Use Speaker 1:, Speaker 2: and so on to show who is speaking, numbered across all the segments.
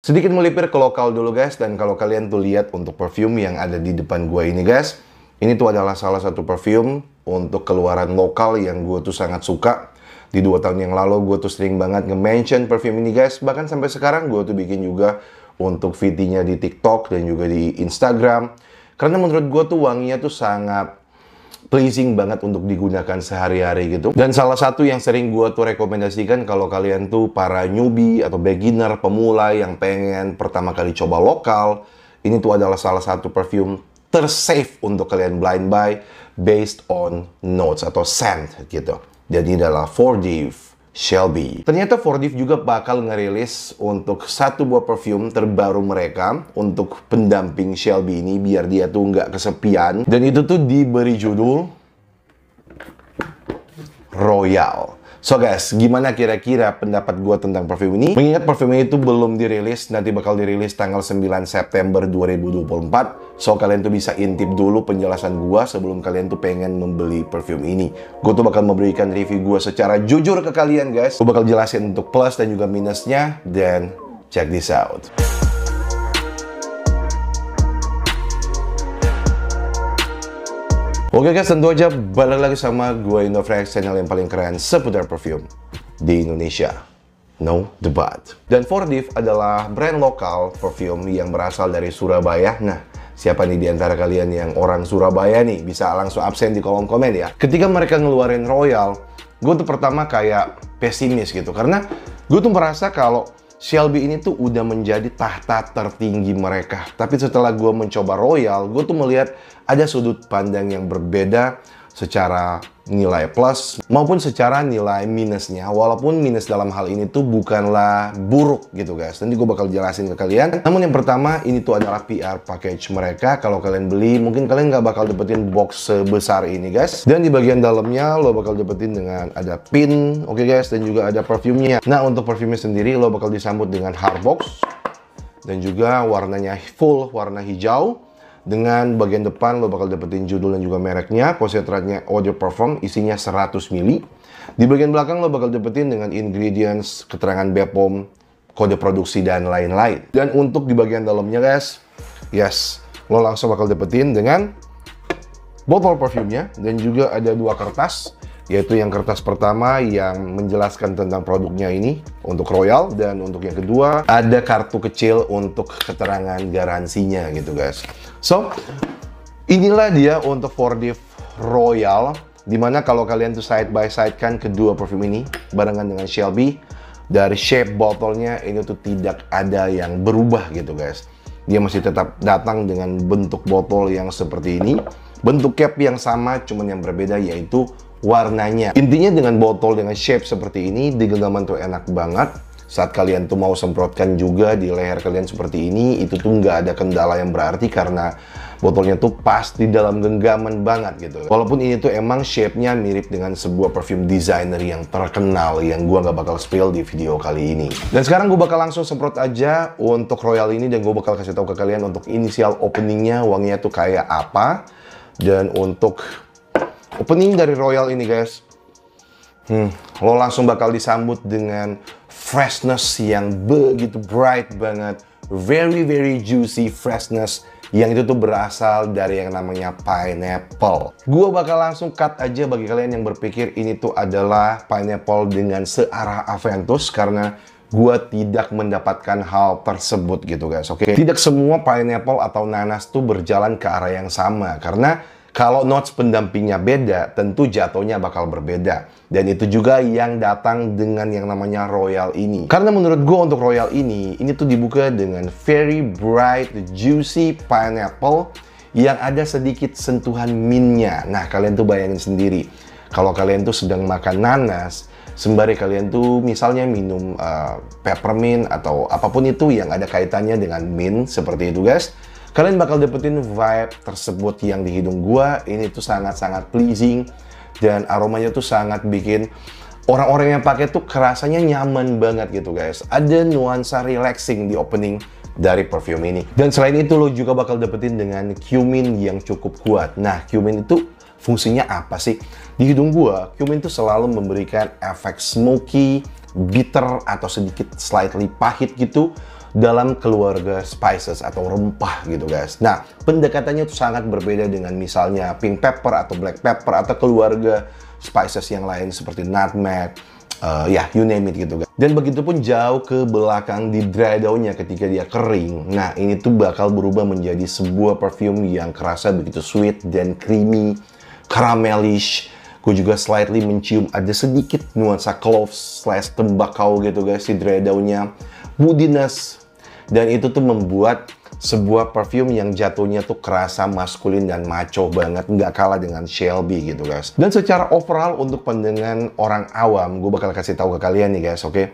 Speaker 1: Sedikit melipir ke lokal dulu guys, dan kalau kalian tuh lihat untuk perfume yang ada di depan gue ini guys, ini tuh adalah salah satu perfume untuk keluaran lokal yang gue tuh sangat suka. Di 2 tahun yang lalu gue tuh sering banget nge-mention perfume ini guys, bahkan sampai sekarang gue tuh bikin juga untuk VT-nya di TikTok dan juga di Instagram. Karena menurut gue tuh wanginya tuh sangat pleasing banget untuk digunakan sehari-hari gitu. Dan salah satu yang sering gue tuh rekomendasikan kalau kalian tuh para newbie atau beginner, pemula yang pengen pertama kali coba lokal, ini tuh adalah salah satu perfume tersafe untuk kalian blind buy based on notes atau scent gitu. Jadi adalah Fordive Shelby. Ternyata Fordive juga bakal ngerilis untuk satu buah perfume terbaru mereka untuk pendamping Shelby ini biar dia tuh nggak kesepian. Dan itu tuh diberi judul Royal. So guys, gimana kira-kira pendapat gue tentang perfume ini? Mengingat perfume itu belum dirilis, nanti bakal dirilis tanggal 9 September 2024. So kalian tuh bisa intip dulu penjelasan gue sebelum kalian tuh pengen membeli perfume ini. Gue tuh bakal memberikan review gue secara jujur ke kalian guys. Gue bakal jelasin untuk plus dan juga minusnya. Dan check this out. Oke guys, tentu aja balik lagi sama gue Indofrex, channel yang paling keren seputar perfume di Indonesia. No debat. Dan Fordive adalah brand lokal perfume yang berasal dari Surabaya. Nah, siapa nih di antara kalian yang orang Surabaya nih? Bisa langsung absen di kolom komen ya. Ketika mereka ngeluarin Royal, gue tuh pertama kayak pesimis gitu. Karena gue tuh merasa kalau Shelby ini tuh udah menjadi tahta tertinggi mereka. Tapi setelah gue mencoba Royal, gue tuh melihat ada sudut pandang yang berbeda secara nilai plus maupun secara nilai minusnya. Walaupun minus dalam hal ini tuh bukanlah buruk gitu guys. Nanti gue bakal jelasin ke kalian. Namun yang pertama, ini tuh adalah PR package mereka. Kalau kalian beli, mungkin kalian nggak bakal dapetin box sebesar ini guys. Dan di bagian dalamnya lo bakal dapetin dengan ada pin, oke guys, dan juga ada perfumenya. Nah, untuk perfumenya sendiri lo bakal disambut dengan hard box dan juga warnanya full warna hijau. Dengan bagian depan lo bakal dapetin judul dan juga mereknya, konsentratnya Eau de Parfum, isinya 100 ml. Di bagian belakang lo bakal dapetin dengan ingredients, keterangan BPOM, kode produksi dan lain-lain. Dan untuk di bagian dalamnya guys, yes, lo langsung bakal dapetin dengan botol parfumnya dan juga ada 2 kertas. Yaitu yang kertas pertama yang menjelaskan tentang produknya ini untuk Royal, dan untuk yang kedua ada kartu kecil untuk keterangan garansinya gitu guys. So inilah dia untuk Fordive Royal, dimana kalau kalian tuh side by side kan kedua perfume ini barengan dengan Shelby, dari shape botolnya ini tuh tidak ada yang berubah gitu guys. Dia masih tetap datang dengan bentuk botol yang seperti ini, bentuk cap yang sama, cuman yang berbeda yaitu warnanya. Intinya dengan botol dengan shape seperti ini di genggaman tuh enak banget. Saat kalian tuh mau semprotkan juga di leher kalian seperti ini, itu tuh nggak ada kendala yang berarti karena botolnya tuh pas di dalam genggaman banget gitu. Walaupun ini tuh emang shape-nya mirip dengan sebuah perfume designer yang terkenal yang gua nggak bakal spill di video kali ini. Dan sekarang gua bakal langsung semprot aja untuk Royal ini, dan gua bakal kasih tahu ke kalian untuk inisial openingnya wanginya tuh kayak apa. Dan untuk opening dari Royal ini guys, lo langsung bakal disambut dengan freshness yang begitu bright banget, very juicy freshness yang itu tuh berasal dari yang namanya pineapple. Gua bakal langsung cut aja bagi kalian yang berpikir ini tuh adalah pineapple dengan searah Aventus, karena gua tidak mendapatkan hal tersebut gitu guys. Oke, tidak semua pineapple atau nanas tuh berjalan ke arah yang sama, karena kalau notes pendampingnya beda, tentu jatuhnya bakal berbeda. Dan itu juga yang datang dengan yang namanya Royal ini. Karena menurut gue untuk Royal ini tuh dibuka dengan very bright, juicy pineapple yang ada sedikit sentuhan mintnya. Nah, kalian tuh bayangin sendiri. Kalau kalian tuh sedang makan nanas, sembari kalian tuh misalnya minum peppermint atau apapun itu yang ada kaitannya dengan mint, seperti itu guys. Kalian bakal dapetin vibe tersebut yang di hidung gua. Ini tuh sangat-sangat pleasing dan aromanya tuh sangat bikin orang-orang yang pakai tuh kerasanya nyaman banget gitu guys. Ada nuansa relaxing di opening dari perfume ini. Dan selain itu lo juga bakal dapetin dengan cumin yang cukup kuat. Nah, cumin itu fungsinya apa sih? Di hidung gua, cumin itu selalu memberikan efek smoky, bitter atau sedikit slightly pahit gitu. dalam keluarga spices atau rempah gitu guys. Nah, pendekatannya itu sangat berbeda dengan misalnya pink pepper atau black pepper atau keluarga spices yang lain seperti nutmeg, ya you name it gitu guys. Dan begitu pun jauh ke belakang di dry daunnya ketika dia kering. Nah, ini tuh bakal berubah menjadi sebuah perfume yang kerasa begitu sweet dan creamy, caramelish. Gue juga slightly mencium ada sedikit nuansa cloves/tembakau gitu guys di dry daunnya, woodiness. Dan itu tuh membuat sebuah perfume yang jatuhnya tuh kerasa maskulin dan macho banget, nggak kalah dengan Shelby gitu guys. Dan secara overall untuk pandangan orang awam, gue bakal kasih tahu ke kalian nih guys, oke?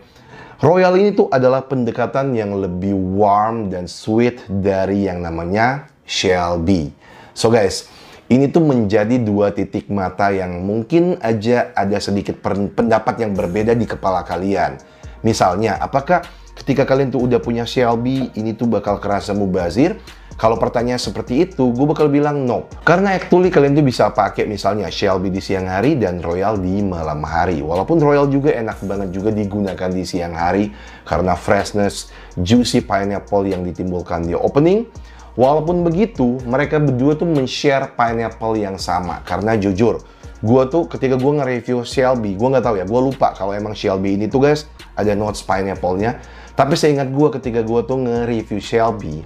Speaker 1: Royal ini tuh adalah pendekatan yang lebih warm dan sweet dari yang namanya Shelby. So guys, ini tuh menjadi dua titik mata yang mungkin aja ada sedikit pendapat yang berbeda di kepala kalian. Misalnya, apakah ketika kalian tuh udah punya Shelby, ini tuh bakal kerasa mubazir? Kalau pertanyaan seperti itu, gue bakal bilang no. Karena actually kalian tuh bisa pakai misalnya Shelby di siang hari dan Royal di malam hari. Walaupun Royal juga enak banget juga digunakan di siang hari karena freshness, juicy pineapple yang ditimbulkan di opening. Walaupun begitu, mereka berdua tuh men-share pineapple yang sama. Karena jujur, gue tuh ketika gue nge-review Shelby, gue nggak tahu ya, gue lupa kalau emang Shelby ini tuh guys ada notes pineapple-nya. Tapi seingat gue ketika gue tuh nge-review Shelby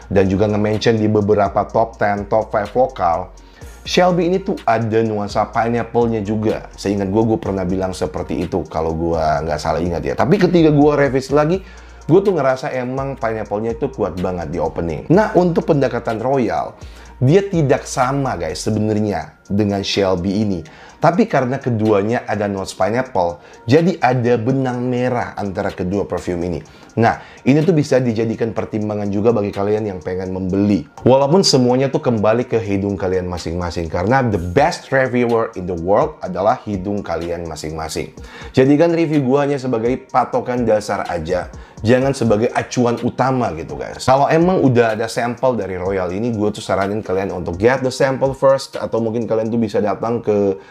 Speaker 1: dan juga nge-mention di beberapa top 10, top 5 lokal, Shelby ini tuh ada nuansa pineapple-nya juga. Seingat gue pernah bilang seperti itu kalau gue nggak salah ingat ya. Tapi ketika gue revisi lagi, gue tuh ngerasa emang pineapple-nya itu kuat banget di opening. Nah, untuk pendekatan Royal, dia tidak sama guys sebenarnya dengan Shelby ini. Tapi karena keduanya ada notes pineapple, jadi ada benang merah antara kedua perfume ini. Nah, ini tuh bisa dijadikan pertimbangan juga bagi kalian yang pengen membeli. Walaupun semuanya tuh kembali ke hidung kalian masing-masing. Karena the best reviewer in the world adalah hidung kalian masing-masing. Jadikan review gua hanya sebagai patokan dasar aja. Jangan sebagai acuan utama gitu guys. Kalau emang udah ada sampel dari Royal ini, gue tuh saranin kalian untuk get the sample first. Atau mungkin kalian tuh bisa datang ke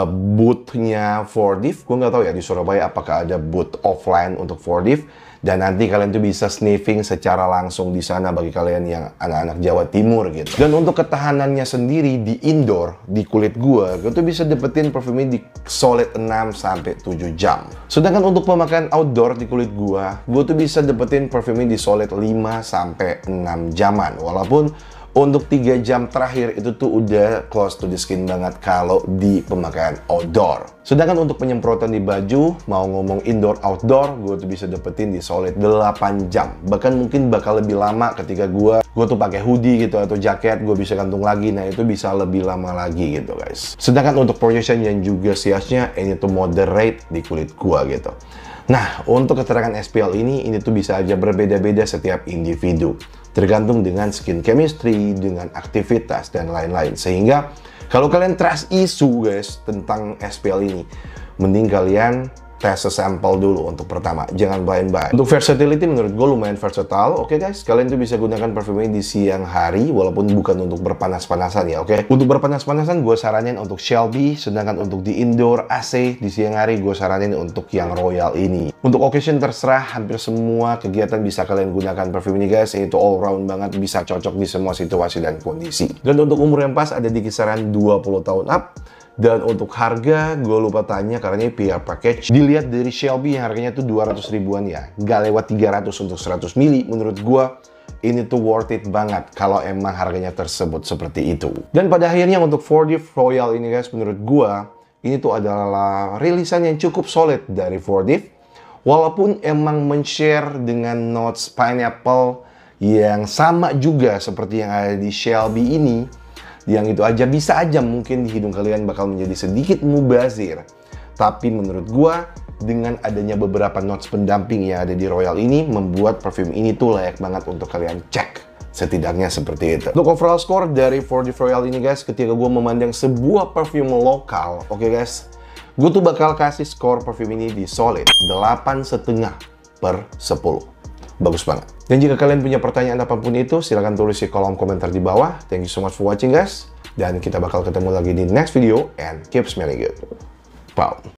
Speaker 1: booth-nya Fordiv. Gue nggak tahu ya di Surabaya apakah ada booth offline untuk Fordiv. Dan nanti kalian tuh bisa sniffing secara langsung di sana bagi kalian yang anak-anak Jawa Timur gitu. Dan untuk ketahanannya sendiri di indoor, di kulit gue tuh bisa dapetin perfume di solid 6-7 jam. Sedangkan untuk pemakaian outdoor di kulit gue tuh bisa dapetin perfume di solid 5-6 jaman. Walaupun untuk 3 jam terakhir itu tuh udah close to the skin banget kalau di pemakaian outdoor. Sedangkan untuk penyemprotan di baju, mau ngomong indoor outdoor, gue tuh bisa dapetin di solid 8 jam. Bahkan mungkin bakal lebih lama ketika gue tuh pakai hoodie gitu atau jaket, gue bisa gantung lagi. Nah, itu bisa lebih lama lagi gitu guys. Sedangkan untuk projection yang juga siasnya, ini tuh moderate di kulit gue gitu. Nah, untuk keterangan SPL ini tuh bisa aja berbeda-beda setiap individu. Tergantung dengan skin chemistry, dengan aktivitas, dan lain-lain. Sehingga, kalau kalian trust isu guys tentang SPL ini, mending kalian tes sampel dulu untuk pertama. Jangan blind buy. Untuk versatility menurut gue lumayan versatile. Oke guys, kalian tuh bisa gunakan parfum ini di siang hari, walaupun bukan untuk berpanas-panasan ya, oke? Untuk berpanas-panasan gue saranin untuk Shelby, sedangkan untuk di indoor AC di siang hari gue saranin untuk yang Royal ini. Untuk occasion terserah, hampir semua kegiatan bisa kalian gunakan parfum ini guys. Ini tuh all round banget, bisa cocok di semua situasi dan kondisi. Dan untuk umur yang pas ada di kisaran 20 tahun up. Dan untuk harga, gue lupa tanya karena ini PR package. Dilihat dari Shelby yang harganya tuh 200 ribuan ya. Gak lewat 300 untuk 100 mili. Menurut gue, ini tuh worth it banget kalau emang harganya tersebut seperti itu. Dan pada akhirnya untuk Fordiv Royal ini guys, menurut gue, ini tuh adalah rilisan yang cukup solid dari Fordiv. Walaupun emang men-share dengan notes pineapple yang sama juga seperti yang ada di Shelby ini. Yang itu aja bisa aja mungkin di hidung kalian bakal menjadi sedikit mubazir. Tapi menurut gua dengan adanya beberapa notes pendamping yang ada di Royal ini membuat parfum ini tuh layak banget untuk kalian cek. Setidaknya seperti itu. Untuk overall score dari Fordiv Royal ini guys, ketika gua memandang sebuah parfum lokal, oke guys, gua tuh bakal kasih skor parfum ini di solid 8,5/10. Bagus banget. Dan jika kalian punya pertanyaan apapun itu, silahkan tulis di kolom komentar di bawah. Thank you so much for watching guys. Dan kita bakal ketemu lagi di next video. And keep smelling good. Wow.